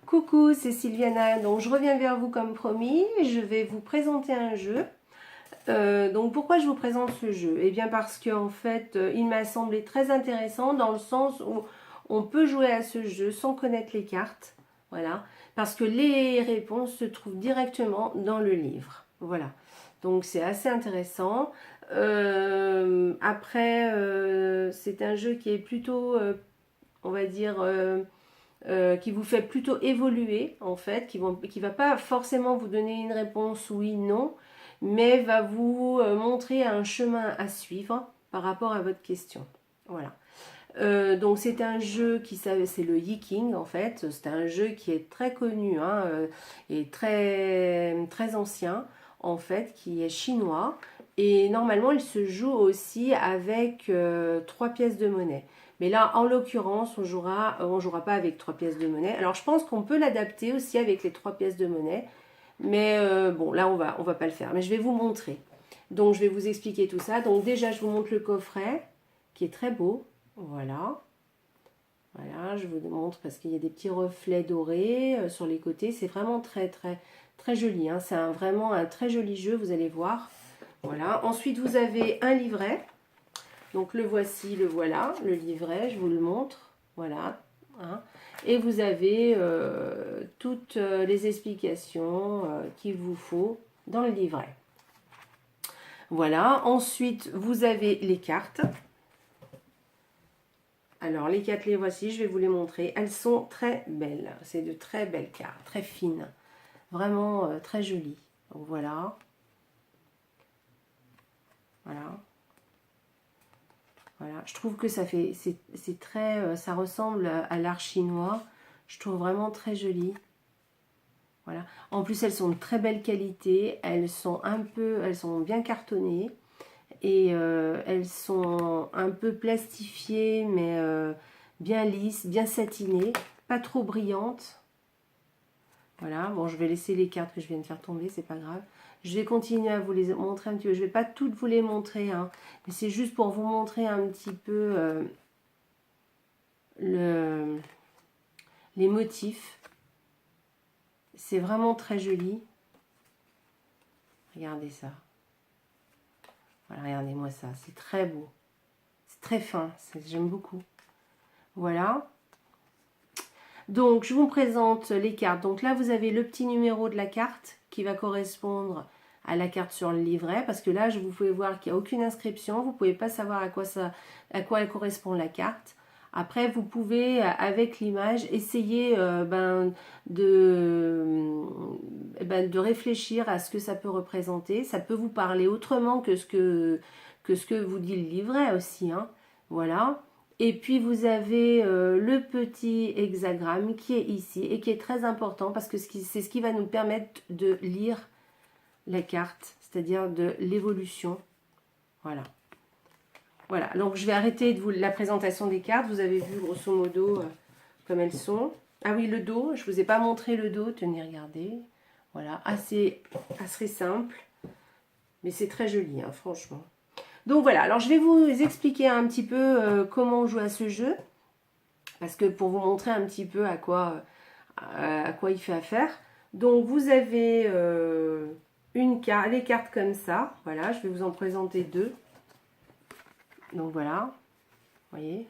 Coucou, c'est Sylviana. Donc je reviens vers vous comme promis. Je vais vous présenter un jeu. Donc pourquoi je vous présente ce jeu? Eh bien parce qu'en fait, il m'a semblé très intéressant dans le sens où on peut jouer à ce jeu sans connaître les cartes. Voilà. Parce que les réponses se trouvent directement dans le livre. Voilà. Donc c'est assez intéressant. Après, c'est un jeu qui est plutôt, on va dire, qui vous fait plutôt évoluer en fait, qui va pas forcément vous donner une réponse oui, non, mais va vous montrer un chemin à suivre par rapport à votre question. Voilà. Donc c'est un jeu c'est le Yiking en fait. C'est un jeu qui est très connu hein, et très ancien en fait, qui est chinois. Et normalement, il se joue aussi avec 3 pièces de monnaie. Mais là, en l'occurrence, on jouera pas avec 3 pièces de monnaie. Alors, je pense qu'on peut l'adapter aussi avec les 3 pièces de monnaie. Mais bon, là, on va pas le faire. Mais je vais vous montrer. Donc, je vais vous expliquer tout ça. Donc, déjà, je vous montre le coffret, qui est très beau. Voilà. Voilà, je vous montre parce qu'il y a des petits reflets dorés sur les côtés. C'est vraiment très joli. Hein. C'est vraiment un très joli jeu, vous allez voir. Voilà. Ensuite, vous avez un livret. Donc le voici, le voilà, le livret, je vous le montre. Voilà. Hein. Et vous avez toutes les explications qu'il vous faut dans le livret. Voilà. Ensuite, vous avez les cartes. Alors, les cartes, les voici, je vais vous les montrer. Elles sont très belles. C'est de très belles cartes, très fines. Vraiment très jolies. Donc, voilà. Voilà. Voilà. Je trouve que c'est très, ça ressemble à l'art chinois. Je trouve vraiment très joli. Voilà. En plus, elles sont de très belle qualité. Elles sont bien cartonnées. Et elles sont un peu plastifiées, mais bien lisses, bien satinées, pas trop brillantes. Voilà, bon, je vais laisser les cartes que je viens de faire tomber, c'est pas grave. Je vais continuer à vous les montrer un petit peu. Je vais pas toutes vous les montrer, hein, mais c'est juste pour vous montrer un petit peu les motifs. C'est vraiment très joli. Regardez ça. Voilà, regardez-moi ça, c'est très beau. C'est très fin, j'aime beaucoup. Voilà. Donc, je vous présente les cartes. Donc là, vous avez le petit numéro de la carte qui va correspondre à la carte sur le livret. Parce que là, vous pouvez voir qu'il n'y a aucune inscription. Vous ne pouvez pas savoir à quoi elle correspond la carte. Après, vous pouvez, avec l'image, essayer de réfléchir à ce que ça peut représenter. Ça peut vous parler autrement que ce que vous dit le livret aussi. Hein. Voilà. Et puis vous avez le petit hexagramme qui est ici et qui est très important parce que c'est ce qui va nous permettre de lire la carte, c'est-à-dire de l'évolution. Voilà. Voilà, donc je vais arrêter la présentation des cartes. Vous avez vu grosso modo comme elles sont. Ah oui, le dos, je ne vous ai pas montré le dos. Tenez, regardez. Voilà, assez simple. Mais c'est très joli, hein, franchement. Donc voilà, alors je vais vous expliquer un petit peu comment on joue à ce jeu. Parce que pour vous montrer un petit peu à quoi il fait affaire. Donc vous avez les cartes comme ça. Voilà, je vais vous en présenter deux. Donc voilà, vous voyez.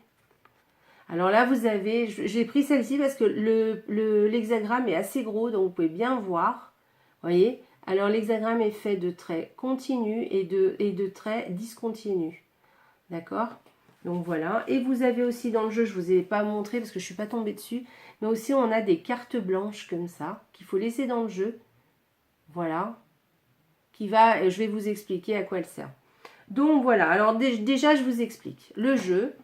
Alors là, vous avez, j'ai pris celle-ci parce que l'hexagramme est assez gros, donc vous pouvez bien voir. Vous voyez. Alors l'hexagramme est fait de traits continus et de traits discontinus. D'accord? Donc voilà. Et vous avez aussi dans le jeu, je ne vous ai pas montré parce que je ne suis pas tombée dessus, mais aussi on a des cartes blanches comme ça, qu'il faut laisser dans le jeu. Voilà. Je vais vous expliquer à quoi elle sert. Donc voilà, alors déjà je vous explique. Le jeu,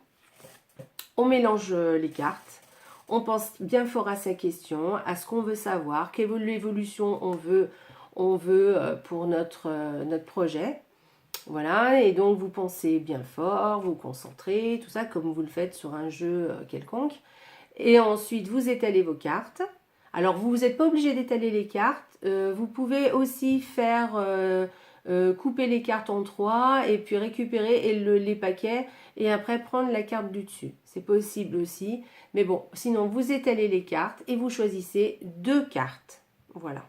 on mélange les cartes, on pense bien fort à sa question, à ce qu'on veut savoir, quelle évolution on veut pour notre projet. Voilà, et donc vous pensez bien fort, vous concentrez, tout ça, comme vous le faites sur un jeu quelconque. Et ensuite, vous étalez vos cartes. Alors, vous n'êtes pas obligé d'étaler les cartes. Vous pouvez aussi faire couper les cartes en 3 et puis récupérer les paquets et après prendre la carte du dessus. C'est possible aussi. Mais bon, sinon vous étalez les cartes et vous choisissez 2 cartes. Voilà.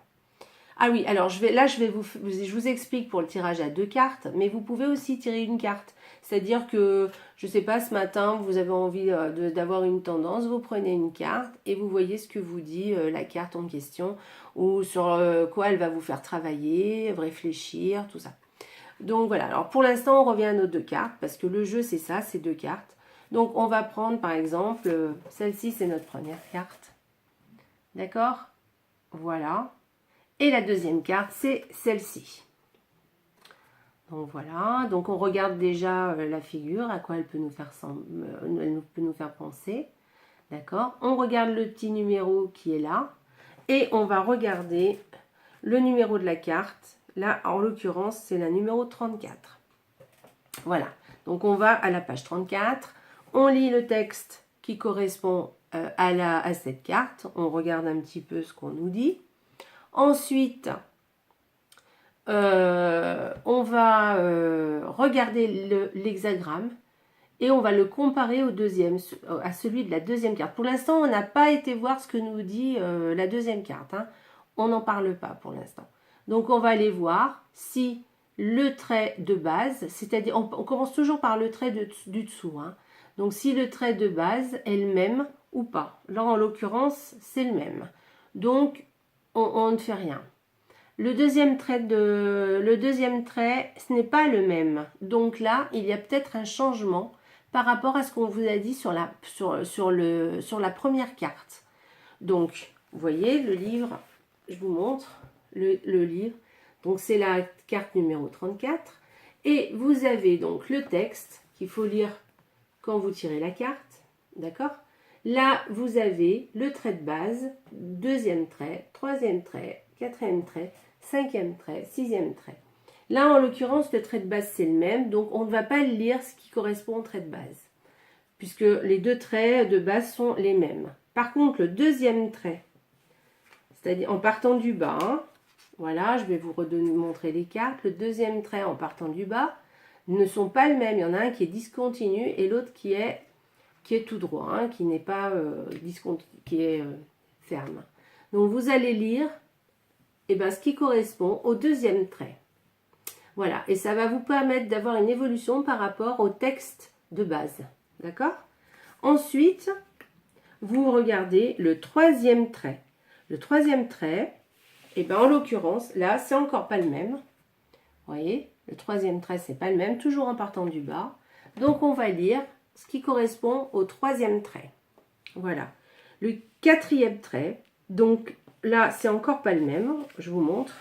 Ah oui, alors je vous explique pour le tirage à 2 cartes, mais vous pouvez aussi tirer une carte. C'est-à-dire que, je ne sais pas, ce matin, vous avez envie d'avoir une tendance, vous prenez une carte et vous voyez ce que vous dit la carte en question, ou sur quoi elle va vous faire travailler, réfléchir, tout ça. Donc voilà, alors pour l'instant, on revient à nos 2 cartes, parce que le jeu, c'est ça, c'est 2 cartes. Donc on va prendre, par exemple, celle-ci, c'est notre première carte. D'accord? Voilà. Et la deuxième carte, c'est celle-ci. Donc voilà, donc on regarde déjà la figure, à quoi elle peut nous faire penser. D'accord? On regarde le petit numéro qui est là. Et on va regarder le numéro de la carte. Là, en l'occurrence, c'est la numéro 34. Voilà, donc on va à la page 34. On lit le texte qui correspond à cette carte. On regarde un petit peu ce qu'on nous dit. Ensuite, on va regarder l'hexagramme et on va le comparer à celui de la deuxième carte. Pour l'instant, on n'a pas été voir ce que nous dit la deuxième carte. Hein. On n'en parle pas pour l'instant. Donc, on va aller voir si le trait de base, c'est-à-dire, on commence toujours par le trait du dessous. Hein. Donc, si le trait de base est le même ou pas. Là, en l'occurrence, c'est le même. Donc, on ne fait rien. Le deuxième trait, ce n'est pas le même. Donc là, il y a peut-être un changement par rapport à ce qu'on vous a dit sur la première carte. Donc, vous voyez, le livre, je vous montre le livre. Donc, c'est la carte numéro 34. Et vous avez donc le texte qu'il faut lire quand vous tirez la carte. D'accord ? Là, vous avez le trait de base, deuxième trait, troisième trait, quatrième trait, cinquième trait, sixième trait. Là, en l'occurrence, le trait de base, c'est le même, donc on ne va pas lire ce qui correspond au trait de base, puisque les 2 traits de base sont les mêmes. Par contre, le deuxième trait, c'est-à-dire en partant du bas, hein, voilà, je vais vous montrer les cartes, le deuxième trait en partant du bas ne sont pas le même. Il y en a un qui est discontinu et l'autre qui est tout droit, hein, qui n'est pas qui est ferme. Donc vous allez lire ce qui correspond au deuxième trait. Voilà, et ça va vous permettre d'avoir une évolution par rapport au texte de base. D'accord? Ensuite, vous regardez le troisième trait. Le troisième trait, en l'occurrence, là, c'est encore pas le même. Vous voyez, le troisième trait, c'est pas le même, toujours en partant du bas. Donc on va lire ce qui correspond au troisième trait. Voilà. Le quatrième trait, donc là, c'est encore pas le même. Je vous montre.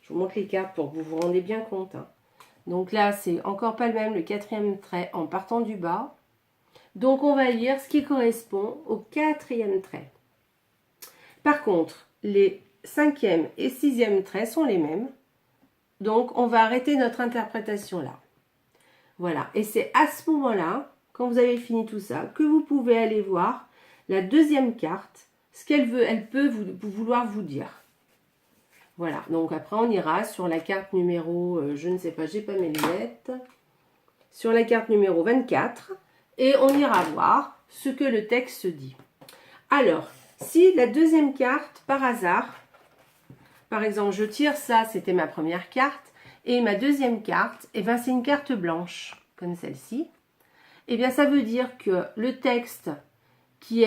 Je vous montre les cartes pour que vous vous rendez bien compte. Hein. Donc là, c'est encore pas le même, le quatrième trait en partant du bas. Donc on va lire ce qui correspond au quatrième trait. Par contre, les cinquième et sixième traits sont les mêmes. Donc on va arrêter notre interprétation là. Voilà, et c'est à ce moment-là, quand vous avez fini tout ça, que vous pouvez aller voir la deuxième carte, ce elle peut vouloir vous dire. Voilà, donc après on ira sur la carte numéro, je ne sais pas, j'ai pas mes lunettes, sur la carte numéro 24, et on ira voir ce que le texte dit. Alors, si la deuxième carte, par hasard, par exemple, je tire ça, c'était ma première carte, et ma deuxième carte, c'est une carte blanche, comme celle-ci. Eh bien, ça veut dire que le texte qui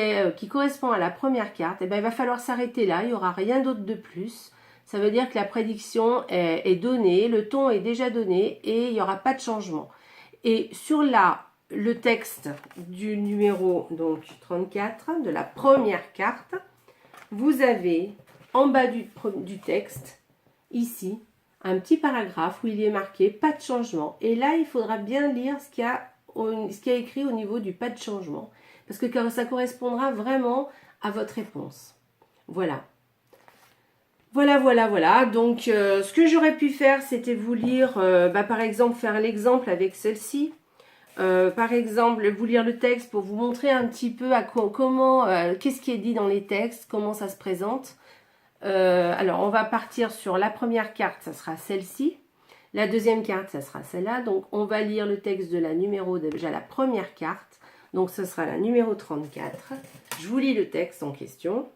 correspond à la première carte, il va falloir s'arrêter là, il n'y aura rien d'autre de plus. Ça veut dire que la prédiction est donnée, le ton est déjà donné, et il n'y aura pas de changement. Et sur le texte du numéro donc 34, de la première carte, vous avez en bas du texte, ici, un petit paragraphe où il y est marqué « pas de changement ». Et là, il faudra bien lire ce qu'il y a écrit au niveau du « pas de changement ». Parce que ça correspondra vraiment à votre réponse. Voilà. Voilà. Donc, ce que j'aurais pu faire, c'était vous lire, par exemple, faire l'exemple avec celle-ci. Par exemple, vous lire le texte pour vous montrer un petit peu qu'est-ce qui est dit dans les textes, comment ça se présente. Alors, on va partir sur la première carte, ça sera celle-ci. La deuxième carte, ça sera celle-là. Donc, on va lire le texte de la numéro, déjà la première carte. Donc, ce sera la numéro 34. Je vous lis le texte en question.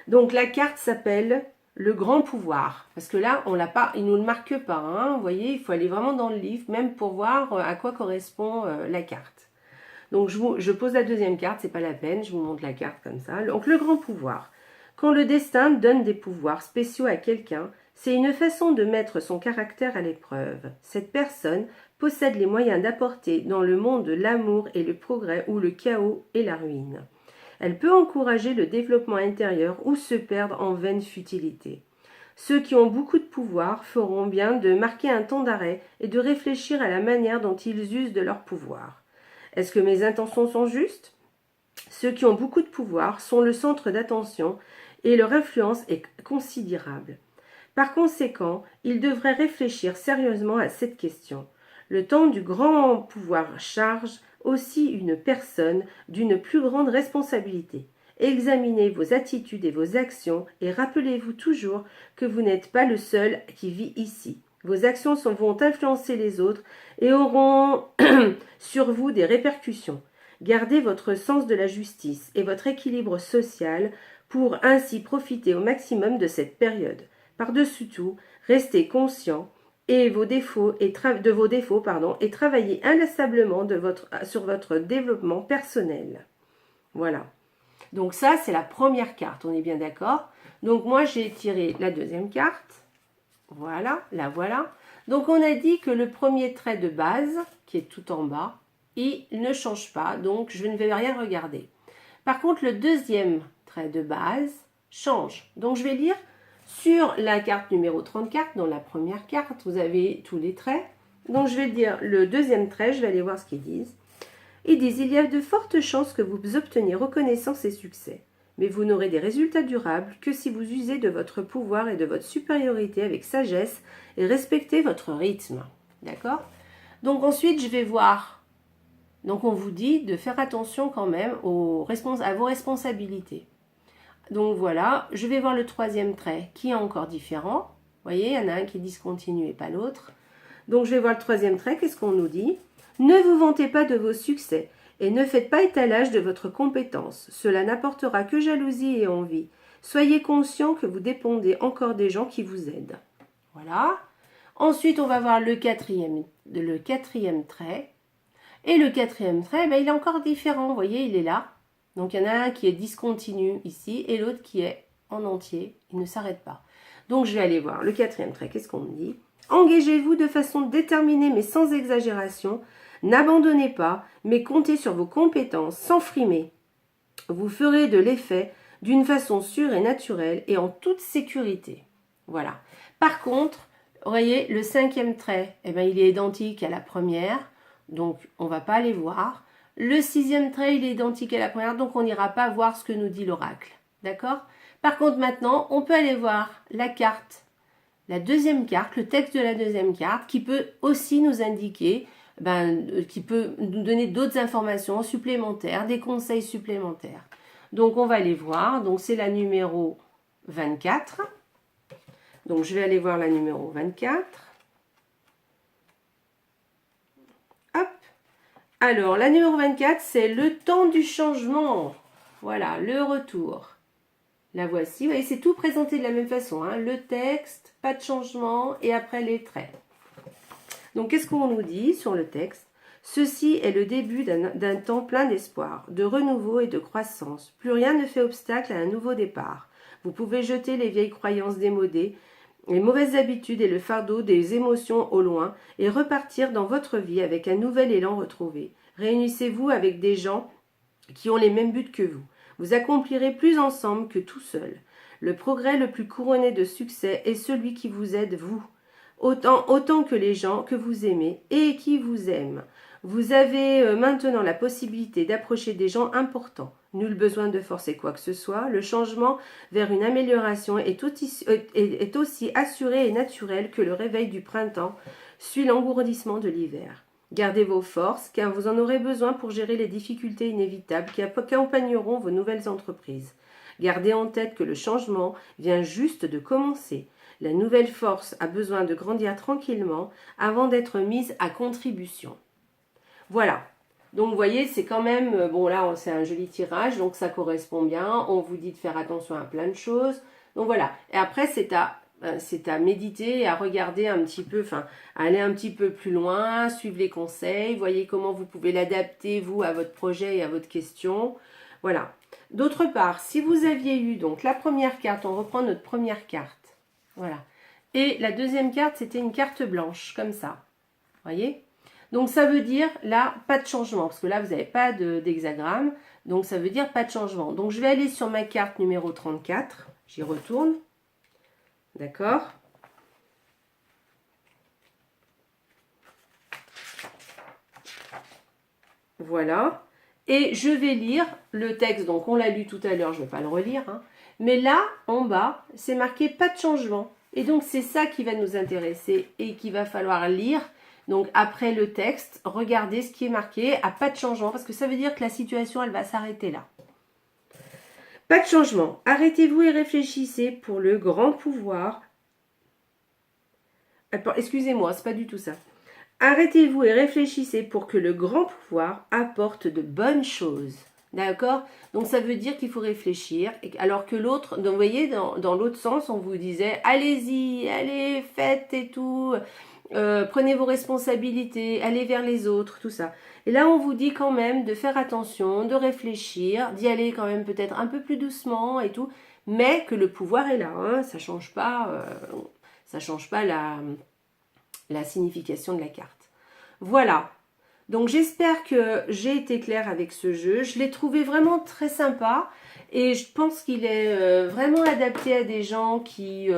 Donc, la carte s'appelle le grand pouvoir. Parce que là, on l'a pas, il ne nous le marque pas. Hein. Vous voyez, il faut aller vraiment dans le livre, même pour voir à quoi correspond la carte. Donc, je pose la deuxième carte, c'est pas la peine, je vous montre la carte comme ça. Donc, le grand pouvoir. Quand le destin donne des pouvoirs spéciaux à quelqu'un, c'est une façon de mettre son caractère à l'épreuve. Cette personne possède les moyens d'apporter dans le monde l'amour et le progrès ou le chaos et la ruine. Elle peut encourager le développement intérieur ou se perdre en vaines futilités. Ceux qui ont beaucoup de pouvoir feront bien de marquer un temps d'arrêt et de réfléchir à la manière dont ils usent de leur pouvoir. Est-ce que mes intentions sont justes ? Ceux qui ont beaucoup de pouvoir sont le centre d'attention et leur influence est considérable. Par conséquent, ils devraient réfléchir sérieusement à cette question. Le temps du grand pouvoir charge aussi une personne d'une plus grande responsabilité. Examinez vos attitudes et vos actions et rappelez-vous toujours que vous n'êtes pas le seul qui vit ici. Vos actions vont influencer les autres et auront sur vous des répercussions. Gardez votre sens de la justice et votre équilibre social pour ainsi profiter au maximum de cette période. Par-dessus tout, restez conscient de vos défauts et travaillez inlassablement sur votre développement personnel. Voilà. Donc ça, c'est la première carte, on est bien d'accord. Donc moi, j'ai tiré la deuxième carte. Voilà, la voilà. Donc on a dit que le premier trait de base, qui est tout en bas, il ne change pas, donc je ne vais rien regarder. Par contre, le deuxième trait de base change. Donc je vais lire sur la carte numéro 34, dans la première carte, vous avez tous les traits. Donc je vais lire le deuxième trait, je vais aller voir ce qu'ils disent. Ils disent, il y a de fortes chances que vous obteniez reconnaissance et succès. Mais vous n'aurez des résultats durables que si vous usez de votre pouvoir et de votre supériorité avec sagesse et respectez votre rythme. D'accord ? Donc ensuite, je vais voir. Donc on vous dit de faire attention quand même à vos responsabilités. Donc voilà, je vais voir le troisième trait qui est encore différent. Vous voyez, il y en a un qui est discontinu et pas l'autre. Donc je vais voir le troisième trait, qu'est-ce qu'on nous dit ? Ne vous vantez pas de vos succès et ne faites pas étalage de votre compétence. Cela n'apportera que jalousie et envie. Soyez conscient que vous dépendez encore des gens qui vous aident. Voilà. Ensuite, on va voir le quatrième trait. Et le quatrième trait, il est encore différent. Vous voyez, il est là. Donc, il y en a un qui est discontinu ici et l'autre qui est en entier. Il ne s'arrête pas. Donc, je vais aller voir le quatrième trait. Qu'est-ce qu'on me dit ? Engagez-vous de façon déterminée mais sans exagération. N'abandonnez pas, mais comptez sur vos compétences sans frimer. Vous ferez de l'effet d'une façon sûre et naturelle et en toute sécurité. Voilà. Par contre, vous voyez, le cinquième trait, il est identique à la première. Donc, on ne va pas aller voir. Le sixième trait, il est identique à la première, donc on n'ira pas voir ce que nous dit l'oracle. D'accord ? Par contre, maintenant, on peut aller voir la carte, la deuxième carte, le texte de la deuxième carte, qui peut aussi nous indiquer, qui peut nous donner d'autres informations supplémentaires, des conseils supplémentaires. Donc, on va aller voir. Donc, c'est la numéro 24. Donc, je vais aller voir la numéro 24. Alors, la numéro 24, c'est le temps du changement. Voilà, le retour. La voici. Vous voyez, c'est tout présenté de la même façon. Hein. Le texte, pas de changement, et après les traits. Donc, qu'est-ce qu'on nous dit sur le texte ? Ceci est le début d'un temps plein d'espoir, de renouveau et de croissance. Plus rien ne fait obstacle à un nouveau départ. Vous pouvez jeter les vieilles croyances démodées, les mauvaises habitudes et le fardeau des émotions au loin et repartir dans votre vie avec un nouvel élan retrouvé. Réunissez-vous avec des gens qui ont les mêmes buts que vous. Vous accomplirez plus ensemble que tout seul. Le progrès le plus couronné de succès est celui qui vous aide, vous, autant que les gens que vous aimez et qui vous aiment. Vous avez maintenant la possibilité d'approcher des gens importants. Nul besoin de forcer quoi que ce soit. Le changement vers une amélioration est aussi assuré et naturel que le réveil du printemps suit l'engourdissement de l'hiver. Gardez vos forces, car vous en aurez besoin pour gérer les difficultés inévitables qui accompagneront vos nouvelles entreprises. Gardez en tête que le changement vient juste de commencer. La nouvelle force a besoin de grandir tranquillement avant d'être mise à contribution. Voilà. Donc, vous voyez, c'est quand même... Bon, là, c'est un joli tirage, donc ça correspond bien. On vous dit de faire attention à plein de choses. Donc, voilà. Et après, c'est à méditer et à regarder un petit peu, enfin, aller un petit peu plus loin, suivre les conseils, voyez comment vous pouvez l'adapter, vous, à votre projet et à votre question. Voilà. D'autre part, si vous aviez eu, donc, la première carte, on reprend notre première carte. Voilà. Et la deuxième carte, c'était une carte blanche, comme ça. Voyez ? Donc, ça veut dire, là, pas de changement, parce que là, vous n'avez pas d'hexagramme. Donc, ça veut dire pas de changement. Donc, je vais aller sur ma carte numéro 34. J'y retourne. D'accord? Voilà. Et je vais lire le texte. Donc, on l'a lu tout à l'heure, je ne vais pas le relire. Hein. Mais là, en bas, c'est marqué pas de changement. Et donc, c'est ça qui va nous intéresser et qu'il va falloir lire. Donc, après le texte, regardez ce qui est marqué à pas de changement. Parce que ça veut dire que la situation, elle va s'arrêter là. Pas de changement. Arrêtez-vous et réfléchissez pour le grand pouvoir. Excusez-moi, c'est pas du tout ça. Arrêtez-vous et réfléchissez pour que le grand pouvoir apporte de bonnes choses. D'accord? Donc ça veut dire qu'il faut réfléchir. Alors que l'autre, vous voyez, dans l'autre sens, on vous disait, allez-y, allez, faites et tout. Prenez vos responsabilités, allez vers les autres, tout ça. Et là, on vous dit quand même de faire attention, de réfléchir, d'y aller quand même peut-être un peu plus doucement et tout, mais que le pouvoir est là, hein, ça change pas la signification de la carte. Voilà. Donc j'espère que j'ai été claire avec ce jeu. Je l'ai trouvé vraiment très sympa et je pense qu'il est vraiment adapté à des gens qui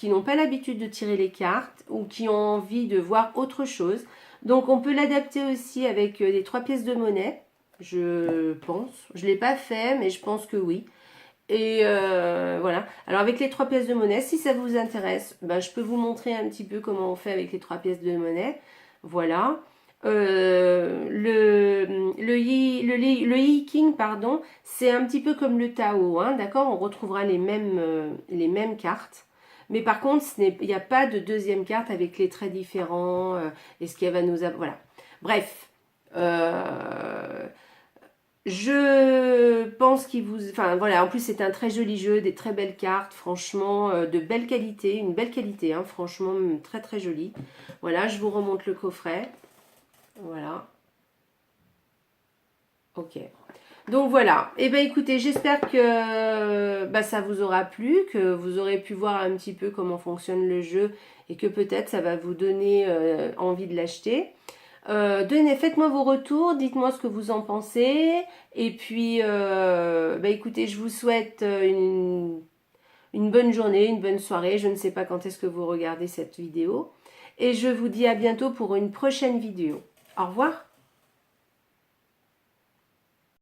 n'ont pas l'habitude de tirer les cartes ou qui ont envie de voir autre chose. Donc on peut l'adapter aussi avec des 3 pièces de monnaie, je pense. Je ne l'ai pas fait, mais je pense que oui. Et voilà. Alors avec les 3 pièces de monnaie, si ça vous intéresse, je peux vous montrer un petit peu comment on fait avec les 3 pièces de monnaie. Voilà. Le Yi King, pardon, c'est un petit peu comme le Tao, hein, d'accord? On retrouvera les mêmes cartes. Mais par contre, il n'y a pas de deuxième carte avec les traits différents. Et ce qui va nous... Voilà. Bref. Je pense qu'il vous... Enfin, voilà. En plus, c'est un très joli jeu, des très belles cartes. Franchement, de belle qualité. Une belle qualité, hein, franchement, très très joli. Voilà, je vous remonte le coffret. Voilà. Ok. Donc voilà. Eh bien écoutez, j'espère que ça vous aura plu, que vous aurez pu voir un petit peu comment fonctionne le jeu et que peut-être ça va vous donner envie de l'acheter. Faites-moi vos retours, dites-moi ce que vous en pensez. Et puis, écoutez, je vous souhaite une bonne journée, une bonne soirée. Je ne sais pas quand est-ce que vous regardez cette vidéo. Et je vous dis à bientôt pour une prochaine vidéo. Au revoir.